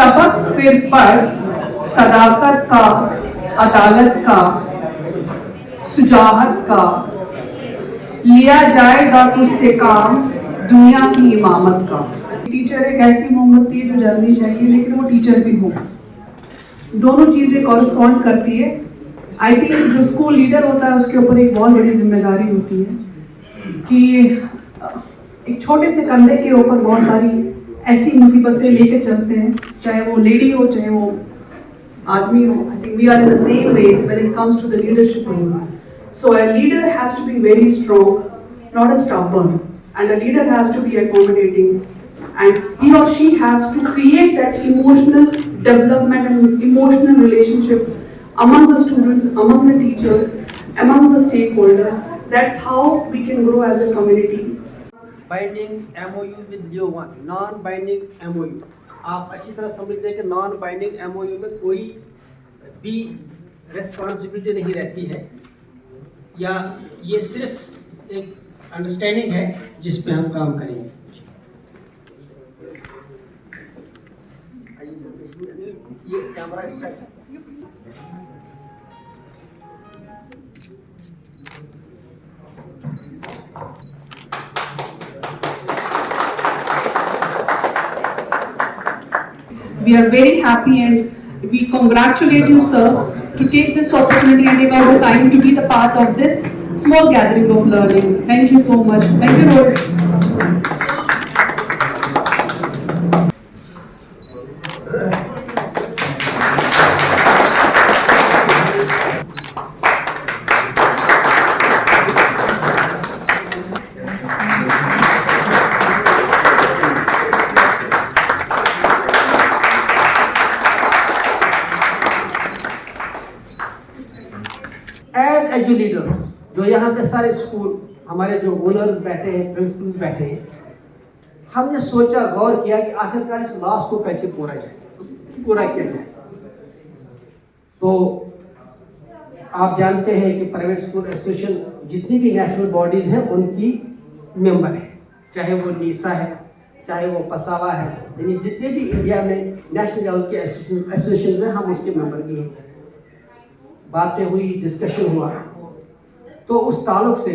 सबक फिर पढ़, सदाकत का, अदालत का, सुजाहत का, लिया जाएगा तुझसे काम दुनिया की इमामत का। टीचर एक ऐसी मोमबत्ती है जो जलनी चाहिए लेकिन वो टीचर भी हो, दोनों चीजें कॉरस्पॉन्ड करती है। आई थिंक जो स्कूल लीडर होता है उसके ऊपर एक बहुत बड़ी जिम्मेदारी होती है कि एक छोटे से कंधे के ऊपर बहुत सारी ऐसी मुसीबतें लेके चलते हैं, चाहे वो लेडी हो चाहे वो आदमी हो। I think we are in the same race when it comes to the leadership role. So a leader has to be very strong, not a stubborn, and a leader has to be accommodating, and he or she has to create that emotional development and emotional relationship among the students, among the teachers, among the stakeholders. That's how we can grow as a community. Binding MOU with Leo one, non binding MOU। आप अच्छी तरह समझते हैं कि non binding MOU में कोई भी responsibility नहीं रहती है, या ये सिर्फ एक अंडरस्टैंडिंग है जिस पे हम काम करेंगे। ये camera We are very happy and we congratulate you, sir, to take this opportunity and take out the time to be the part of this small gathering of learning. Thank you so much. Thank you, Rohit. As edu leaders, जो यहाँ के सारे school, हमारे जो owners बैठे हैं, principles बैठे हैं, हमने सोचा, गौर किया कि आखिरकार इस लॉस को कैसे पूरा किया जाए। तो आप जानते हैं कि प्राइवेट स्कूल एसोसिएशन जितनी भी नेशनल बॉडीज हैं उनकी मेंबर है, चाहे वो नीसा है, चाहे वो पसावा है, यानी जितने भी इंडिया में नेशनल लेवल के एसोसिएशन हैं हम उसके मेंबर भी हैं। बातें हुई, डिस्कशन हुआ, तो उस ताल्लुक से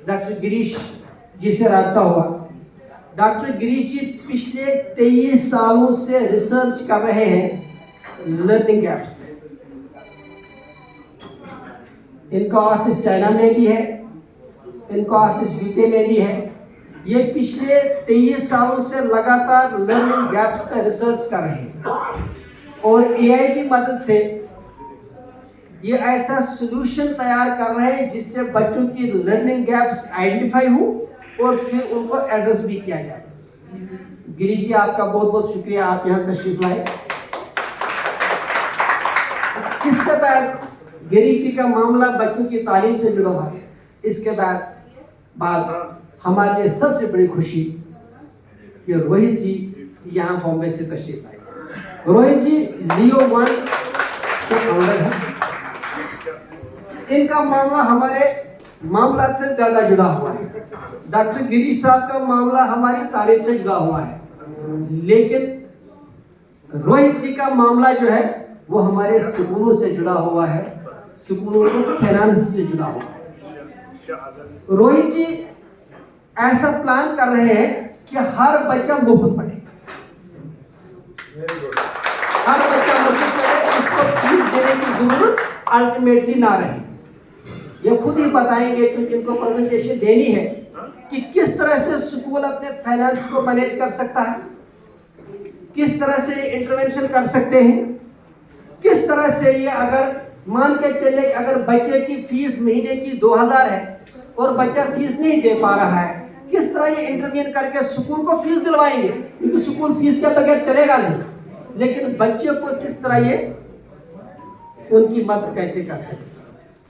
डॉक्टर गिरीश जी से रब्ता हुआ। डॉक्टर गिरीश जी पिछले 23 सालों से रिसर्च कर रहे हैं लर्निंग गैप्स पे। इनका ऑफिस चाइना में भी है, इनका ऑफिस यूके में भी है। ये पिछले 23 सालों से लगातार लर्निंग गैप्स पे रिसर्च कर रहे हैं और AI की मदद से ये ऐसा सोल्यूशन तैयार कर रहे हैं जिससे बच्चों की लर्निंग गैप्स आइडेंटिफाई हो और फिर उनको एड्रेस भी किया जाए। गिरीश जी, आपका बहुत बहुत शुक्रिया, आप यहाँ तशरीफ लाए। इसके बाद गिरीश जी का मामला बच्चों की तालीम से जुड़ा हुआ है। इसके बाद हमारे लिए सबसे बड़ी खुशी कि रोहित जी यहाँ बॉम्बे से तशरीफ लाए। रोहित जी लियो वन के फाउंडर हैं। इनका मामला हमारे मामला से ज्यादा जुड़ा हुआ है। डॉक्टर गिरीश साहब का मामला हमारी तारीफ से जुड़ा हुआ है, लेकिन रोहित जी का मामला जो है वो हमारे स्कूलों से जुड़ा हुआ है, स्कूलों के फाइनेंस से जुड़ा हुआ है। रोहित जी ऐसा प्लान कर रहे हैं कि हर बच्चा मुफ्त पढ़े, हर बच्चा मुफ्त पढ़े, उसको फीस देने की जरूरत अल्टीमेटली ना रहे। ये खुद ही बताएंगे क्योंकि इनको प्रेजेंटेशन देनी है कि किस तरह से स्कूल अपने फाइनेंस को मैनेज कर सकता है, किस तरह से इंटरवेंशन कर सकते हैं, किस तरह से ये अगर मान के चले अगर बच्चे की फीस महीने की 2000 है और बच्चा फीस नहीं दे पा रहा है, किस तरह ये इंटरवीन करके स्कूल को फीस दिलवाएंगे, क्योंकि स्कूल फीस के बगैर चलेगा नहीं, लेकिन बच्चे को किस तरह ये उनकी मदद कैसे कर सकते।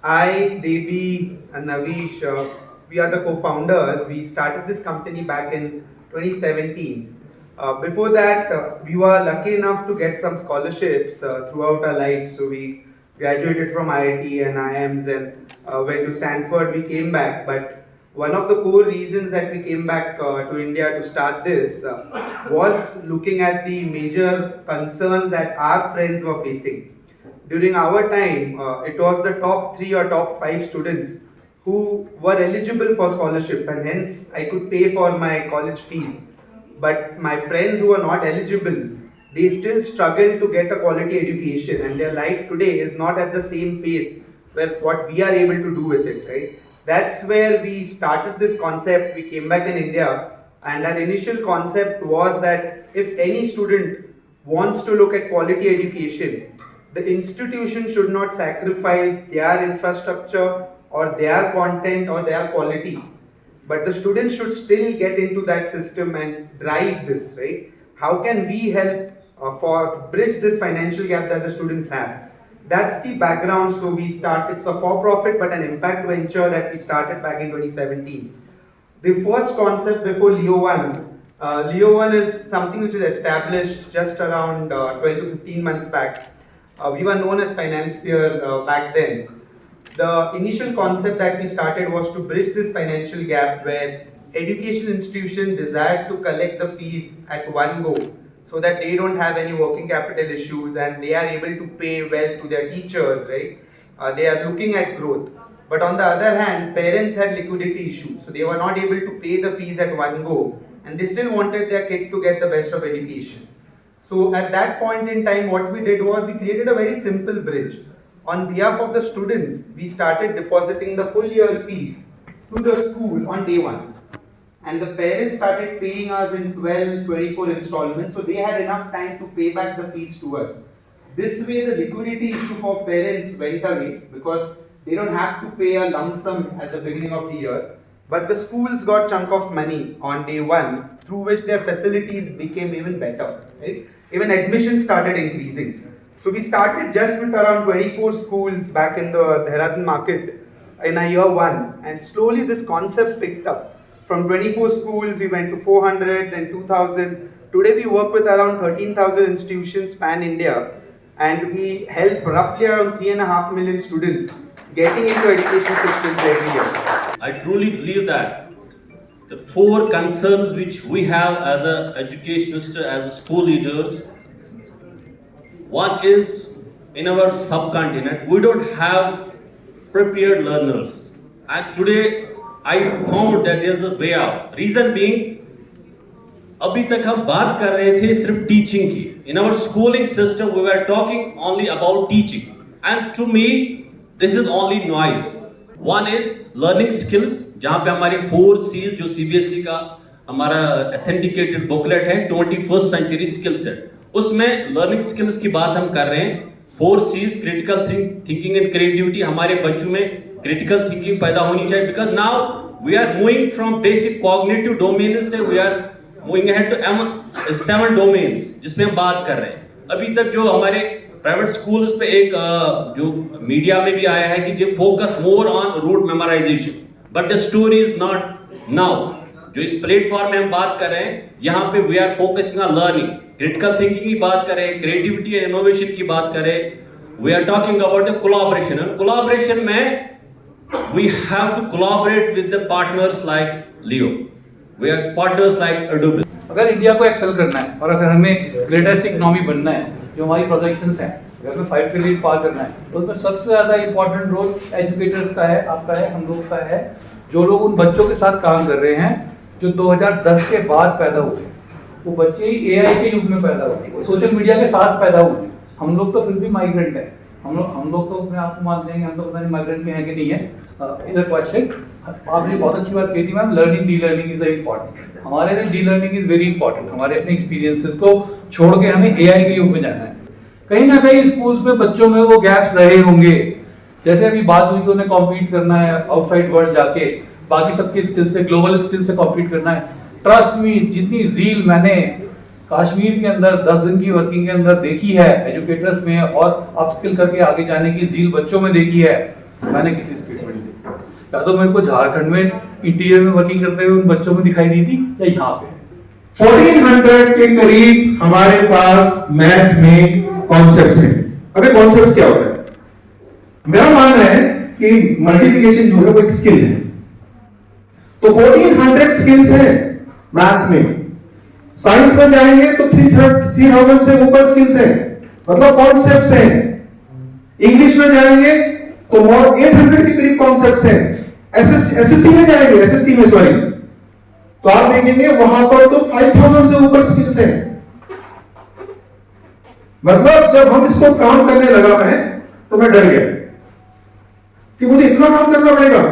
I, Devi and Navish, we are the co-founders. We started this company back in 2017. Before that, we were lucky enough to get some scholarships throughout our life. So we graduated from IIT and IIMs and went to Stanford. We came back, but one of the core reasons that we came back to India to start this was looking at the major concerns that our friends were facing. During our time, it was the top 3 or top 5 students who were eligible for scholarship, and hence I could pay for my college fees. But my friends who were not eligible, they still struggle to get a quality education, and their life today is not at the same pace where what we are able to do with it, right? That's where we started this concept. We came back in India, and our initial concept was that if any student wants to look at quality education, the institution should not sacrifice their infrastructure or their content or their quality, but the students should still get into that system and drive this, right? How can we help for bridge this financial gap that the students have? That's the background. So it's a for-profit but an impact venture that we started back in 2017. The first concept before Leo 1, Leo 1 is something which is established just around 12 to 15 months back. We were known as Financepeer back then. The initial concept that we started was to bridge this financial gap where education institutions desire to collect the fees at one go, so that they don't have any working capital issues and they are able to pay well to their teachers, right? They are looking at growth. But on the other hand, parents had liquidity issues, so they were not able to pay the fees at one go, and they still wanted their kid to get the best of education. So at that point in time, what we did was we created a very simple bridge. On behalf of the students, we started depositing the full year fees to the school on day 1. And the parents started paying us in 12, 24 installments, so they had enough time to pay back the fees to us. This way the liquidity issue for parents went away because they don't have to pay a lump sum at the beginning of the year. But the schools got chunk of money on day 1, through which their facilities became even better, right? Even admissions started increasing. So we started just with around 24 schools back in the Dehradun market in a year 1, and slowly this concept picked up. From 24 schools, we went to 400, then 2000. Today we work with around 13,000 institutions pan-India, and we help roughly around 3.5 million students getting into education systems every year. I truly believe that the 4 concerns which we have as an educationist, as a school leaders, one is in our subcontinent, we don't have prepared learners. And today, I found that there is a way out. Reason being, अभी तक हम बात कर रहे थे सिर्फ teaching की. In our schooling system, we were talking only about teaching. And to me, this is only noise. One is learning skills, जहाँ पे हमारे 4 C's जो CBSE का हमारा authenticated booklet है 21st century skill set. उसमें learning skills की बात हम कर रहे हैं. 4 C's critical thinking and creativity, हमारे बच्चों में critical thinking पैदा होनी चाहिए, because now we are moving from basic cognitive domains से we are moving ahead to 7 domains जिसमें हम बात कर रहे हैं. अभी तक जो हमारे प्राइवेट स्कूल्स पे एक जो मीडिया में भी आया है कि they focus more on rote memorization, but the story is not now. जो इस प्लेटफॉर्म में हम बात कर रहे हैं, यहाँ पे we are focusing on learning, critical thinking की बात करें, क्रिएटिविटी एंड इनोवेशन की बात करें. We are talking about the collaboration, और कोलैबोरेशन में we have to collaborate with the partners like Leo. We are partners like Adobe. अगर India को एक्सेल करना है और अगर हमें ग्रेटेस्ट इकोनॉमी बनना है, जो हमारी प्रोजेक्शंस हैं, अगर हमें 5 ट्रिलियन पार करना है, तो उसमें सबसे ज़्यादा इंपॉर्टेंट रोल एजुकेटर्स का है, आपका है, हम लोग का है. जो लोग उन बच्चों के साथ काम कर रहे हैं जो 2010 के बाद पैदा हुए, वो बच्चे ही एआई के युग में पैदा हुए, सोशल मीडिया के साथ पैदा हुए. हम लोग तो फिर भी माइग्रेंट हैं. हम लोग तो अपने आप को मानते हैं कि हम तो पता नहीं माइग्रेंट में है कि नहीं है. इधर क्वेश्चन आपने बहुत अच्छी बात कही थी ma'am, learning D learning is important. हमारे लिए D learning is very important. हमारे अपने एक्सपीरियंसेस को छोड़ के हमें एआई के युग में जाना है. कहीं ना कहीं स्कूल्स में बच्चों में वो गैप्स रहे होंगे. जैसे अभी बात हुई कि उन्हें कॉम्पीट करना है आउटसाइड वर्ल्ड जाके, बाकी सबके स्किल से, ग्लोबल स्किल से कॉम्पीट करना है. ट्रस्ट मी, जितनी जील मैंने कश्मीर के अंदर 10 दिन की वर्किंग के अंदर देखी है एजुकेटर्स में, और अपस्किल करके आगे जाने की जील बच्चों में देखी है, मैंने किसी स्टेट में नहीं देखी. या तो मेरे को झारखंड में इंटीरियर में वर्किंग करते हुए उन बच्चों में दिखाई दी थी, या यहाँ पे 1400 के करीब हमारे पास मैथ में कॉन्सेप्ट्स हैं. अबे कॉन्सेप्ट्स क्या होता है? मेरा मानना है कि मल्टीप्लिकेशन जो है वो एक स्किल है. तो 1400 स्किल्स है मैथ में। साइंस में जाएंगे तो 3000 से ऊपर स्किल्स है, मतलब कॉन्सेप्ट्स हैं। इंग्लिश में जाएंगे तो मोर 800 के करीब कॉन्सेप्ट्स हैं। एसएससी में जाएंगे, एसएसटी में सॉरी, तो आप देखेंगे वहां पर तो 5000 से ऊपर स्किल्स हैं। मतलब जब हम इसको काम करने लगा तो मैं डर गया कि मुझे इतना काम करना पड़ेगा।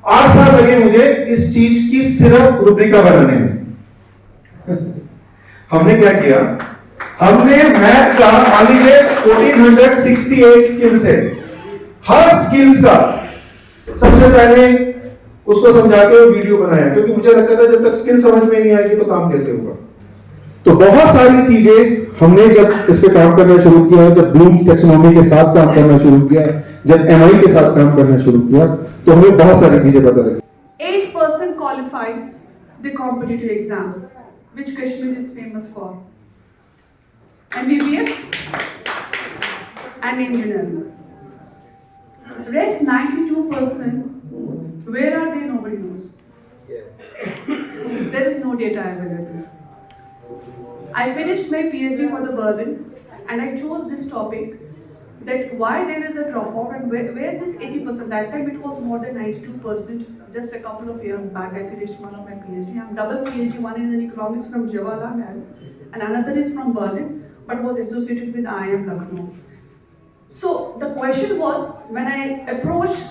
8 साल लगे मुझे इस चीज की सिर्फ रुब्रिका बनाने में। हमने क्या किया, हमने मैथ का मान लीजिए 1468 स्किल्स है, हर स्किल्स का सबसे पहले उसको समझा के वीडियो बनाया, क्योंकि मुझे लगता था जब तक स्किल समझ में नहीं आएगी तो काम कैसे होगा। तो बहुत सारी चीजें हमने जब इस पे काम करना शुरू किया, जब ब्लूम्स टैक्सोनॉमी के साथ काम करना शुरू किया, जब एमआई के साथ काम करना शुरू किया, तो हमें बहुत सारी चीजें पता लगी। 8% qualifies the competitive exams, which Kashmir is famous for. MBBS and engineering. Rest 92%, where are they? Nobody knows. There is no data available. I finished my PhD for the Berlin and I chose this topic, that why there is a dropout and where this 80%, that time it was more than 92%, just a couple of years back I finished one of my PhD. I'm double PhD, one is in economics from Jawaharlal and another is from Berlin, but was associated with IIM Lucknow. So the question was, when I approached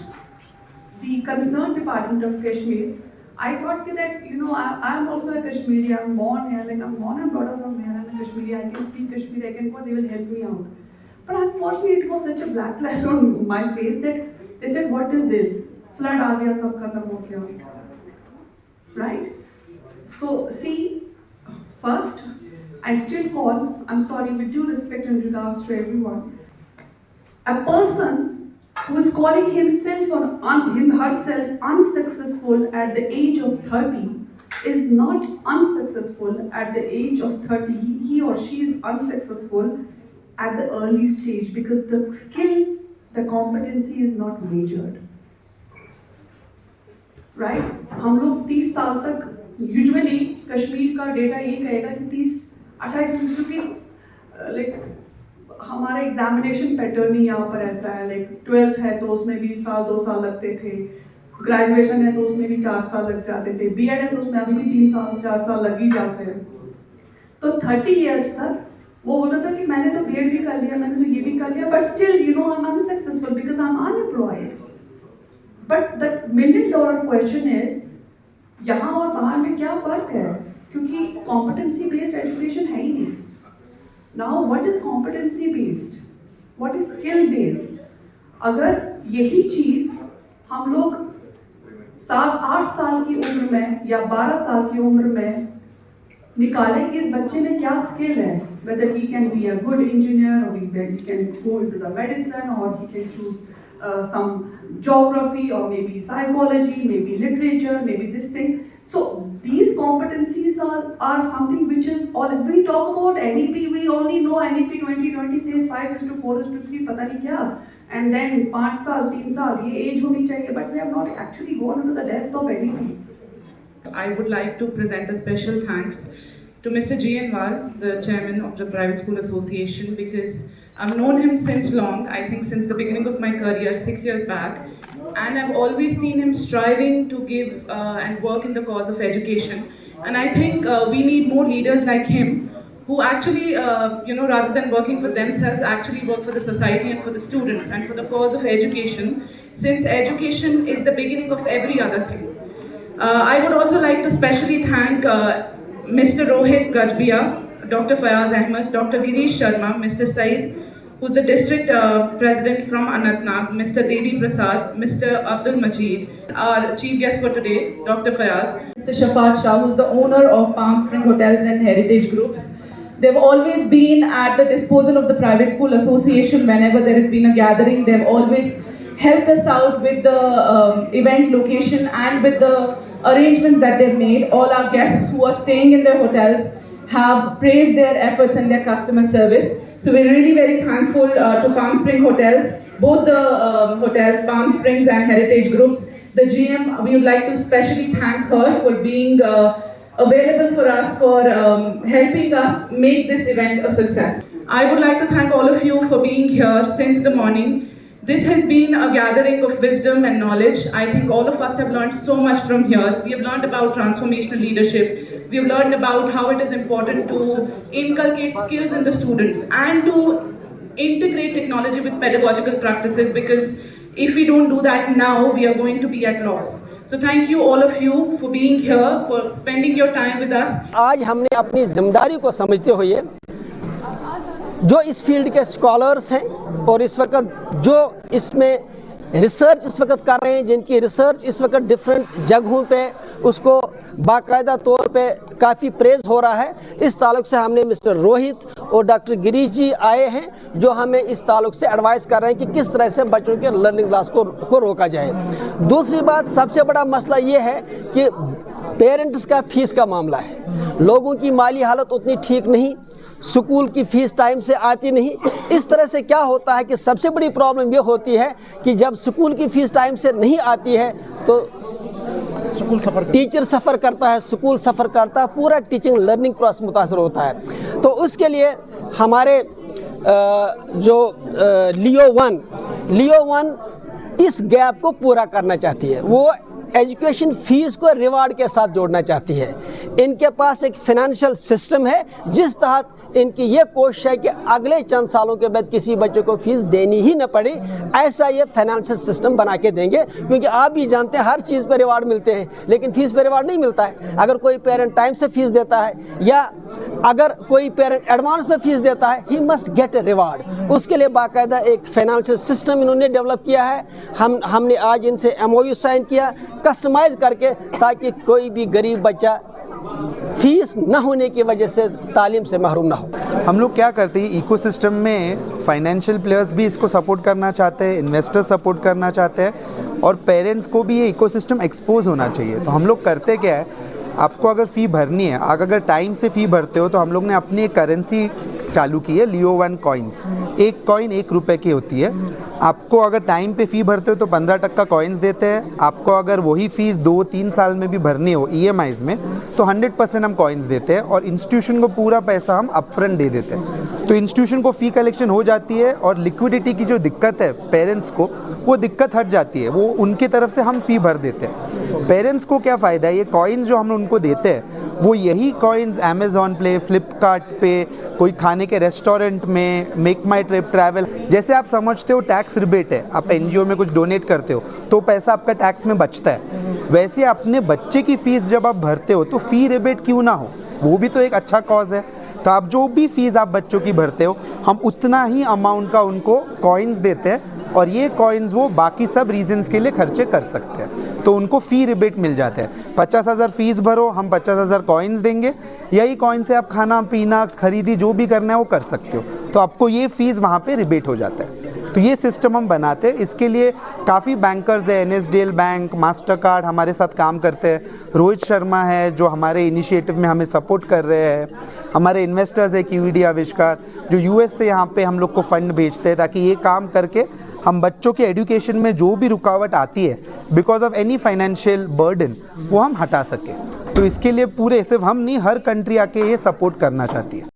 the concerned department of Kashmir, I thought that, I'm also a Kashmiri, I'm born here, I'm born and brought up from here, I'm a Kashmiri, I can speak Kashmiri, I can go, they will help me out. But unfortunately, it was such a black flash on my face that they said, what is this? Flood aa gaya, sab khatam ho gaya. Right? So, see, first, I still call, I'm sorry, with due respect and regards to everyone, a person who is calling himself or herself unsuccessful at the age of 30 is not unsuccessful at the age of 30. He or she is unsuccessful at the early stage because the skill, the competency is not measured. Right? हम लोग 30 साल तक usually Kashmir का data ये कहेगा कि 28 क्योंकि हमारा एग्जामिनेशन पैटर्न ही यहाँ पर ऐसा है, 12th है तो उसमें 20 साल 2 साल लगते थे, ग्रेजुएशन है तो उसमें भी 4 साल लग जाते थे, बीएड है तो उसमें अभी भी 3 साल 4 साल लग ही जाते हैं। तो 30 इयर्स तक वो बोलता था कि मैंने तो बीएड भी कर लिया, मैंने तो ये भी कर लिया, but still I am unsuccessful because I am unemployed. But the $1 million question is, यहाँ और बाहर में क्या फर्क है? क्योंकि कॉम्पिटेंसी बेस्ड एजुकेशन है ही नहीं। Now, what is competency based? What is skill based? अगर यही चीज हम लोग 7-8 साल की उम्र में या 12 साल की उम्र में निकालें कि इस बच्चे में क्या स्किल है, whether he can be a good engineer or he can go into the medicine or he can choose some geography or maybe psychology, maybe literature, maybe this thing. So these competencies are something which is, or if we talk about NEP, we only know NEP 2020 says 5:4:3, पता नहीं क्या, and then 5 साल 3 साल ये age होनी चाहिए, but we have not actually gone into the depth of NEP. I would like to present a special thanks to Mr. G.N. Wal, the chairman of the Private School Association, because I've known him since long, I think since the beginning of my career, 6 years back, and I've always seen him striving to give and work in the cause of education. And I think we need more leaders like him who actually, rather than working for themselves, actually work for the society and for the students and for the cause of education, since education is the beginning of every other thing. I would also like to specially thank Mr. Rohit Gajbia, Dr. Fayaz Ahmed, Dr. Girish Sharma, Mr. Said, who's the district president from Anantnag, Mr. Devi Prasad, Mr. Abdul Majid, our chief guest for today, Dr. Fayaz, Mr. Shafat Shah, who's the owner of Palm Spring Hotels and Heritage Groups. They've always been at the disposal of the Private School Association whenever there has been a gathering. They've always helped us out with the event location and with the arrangements that they've made. All our guests who are staying in their hotels have praised their efforts and their customer service. So we're really very thankful to Palm Spring Hotels, both the hotels, Palm Springs and Heritage Groups. the GM, we would like to specially thank her for being available for us, for helping us make this event a success. I would like to thank all of you for being here since the morning. This has been a gathering of wisdom and knowledge. I think all of us have learned so much from here. We have learned about transformational leadership. We have learned about how it is important to inculcate skills in the students and to integrate technology with pedagogical practices, because if we don't do that now, we are going to be at loss. So thank you all of you for being here, for spending your time with us. आज हमने अपनी जिम्मेदारी को समझते हुए जो इस field के स्कॉलर्स हैं और इस वक्त जो इसमें रिसर्च इस वक्त कर रहे हैं, जिनकी रिसर्च इस वक्त डिफरेंट जगहों पे उसको बाकायदा तौर पे काफ़ी प्रेज हो रहा है, इस ताल्लुक से हमने मिस्टर रोहित और डॉक्टर गिरीश जी आए हैं जो हमें इस ताल्लुक से एडवाइस कर रहे हैं कि किस तरह से बच्चों के लर्निंग लॉस को रोका जाए। दूसरी बात, सबसे बड़ा मसला ये है कि पेरेंट्स का फीस का मामला है। लोगों की माली हालत उतनी ठीक नहीं, स्कूल की फ़ीस टाइम से आती नहीं। इस तरह से क्या होता है कि सबसे बड़ी प्रॉब्लम ये होती है कि जब स्कूल की फ़ीस टाइम से नहीं आती है तो टीचर सफ़र करता है, स्कूल सफ़र करता है, पूरा टीचिंग लर्निंग प्रोसेस मुतासर होता है। तो उसके लिए हमारे जो लियो वन इस गैप को पूरा करना चाहती है। वो एजुकेशन फ़ीस को रिवार्ड के साथ जोड़ना चाहती है। इनके पास एक फ़ाइनेंशियल सिस्टम है जिस तहत इनकी ये कोशिश है कि अगले चंद सालों के बाद किसी बच्चे को फीस देनी ही न पड़े, ऐसा ये फाइनेंशियल सिस्टम बना के देंगे। क्योंकि आप भी जानते हैं हर चीज़ पर रिवार्ड मिलते हैं, लेकिन फ़ीस पर रिवार्ड नहीं मिलता है। अगर कोई पेरेंट टाइम से फ़ीस देता है या अगर कोई पेरेंट एडवांस में फ़ीस देता है, he must get a reward. उसके लिए बाकायदा एक फाइनेंशियल सिस्टम इन्होंने डेवलप किया है। हमने आज इनसे MOU साइन किया कस्टमाइज़ करके, ताकि कोई भी गरीब बच्चा फीस न होने की वजह से तालीम से महरूम ना हो। हम लोग क्या करते हैं, इकोसिस्टम में फाइनेंशियल प्लेयर्स भी इसको सपोर्ट करना चाहते हैं, इन्वेस्टर्स सपोर्ट करना चाहते हैं, और पेरेंट्स को भी ये इकोसिस्टम एक्सपोज होना चाहिए। तो हम लोग करते क्या है, आपको अगर फ़ी भरनी है, आप अगर टाइम से फ़ी भरते हो तो हम लोग ने अपनी करेंसी चालू की है, लियो वन कॉइन्स। एक कॉइन 1 रुपये की होती है। आपको अगर टाइम पे फ़ी भरते हो तो 15% कॉइन्स देते हैं। आपको अगर वही फ़ीस 2-3 साल में भी भरनी हो EMIs में तो 100% हम कॉइन्स देते हैं, और इंस्टीट्यूशन को पूरा पैसा हम अपफ्रंट दे देते हैं। तो इंस्टीट्यूशन को फ़ी कलेक्शन हो जाती है, और लिक्विडिटी की जो दिक्कत है पेरेंट्स को, वो दिक्कत हट जाती है। वो उनकी तरफ से हम फ़ी भर देते हैं। पेरेंट्स को क्या फ़ायदा है, ये कॉइन्स जो हम उनको देते हैं वो यही कॉइन्स अमेज़ॉन पे, फ्लिपकार्ट पे, कोई खाने के रेस्टोरेंट में, मेक माई ट्रिप ट्रैवल, जैसे आप समझते हो टैक्स रिबेट है, आप NGO में कुछ डोनेट करते हो तो पैसा आपका टैक्स में बचता है। वैसे अपने बच्चे की फ़ीस जब आप भरते हो तो फ़ी रिबेट क्यों ना हो, वो भी तो एक अच्छा कॉज है। तो आप जो भी फ़ीस आप बच्चों की भरते हो, हम उतना ही अमाउंट का उनको कॉइन्स देते हैं, और ये कॉइन्स वो बाकी सब रीजंस के लिए खर्चे कर सकते हैं। तो उनको फ़ी रिबेट मिल जाते हैं। 50,000 फ़ीस भरो, हम 50,000 कॉइन्स देंगे, यही कॉइन से आप खाना पीना खरीदी जो भी करना है वो कर सकते हो। तो आपको ये फ़ीस वहाँ पे रिबेट हो जाता है। तो ये सिस्टम हम बनाते हैं। इसके लिए काफ़ी बैंकर्स है, NSDL बैंक, मास्टर कार्ड हमारे साथ काम करते हैं। रोहित शर्मा है जो हमारे इनिशिएटिव में हमें सपोर्ट कर रहे हैं। हमारे इन्वेस्टर्स है QED आविष्कार जो US से यहाँ पे हम लोग को फंड भेजते हैं, ताकि ये काम करके हम बच्चों के एजुकेशन में जो भी रुकावट आती है because of any financial burden, वो हम हटा सकें। तो इसके लिए पूरे सिर्फ हम नहीं, हर कंट्री आके ये सपोर्ट करना चाहती है।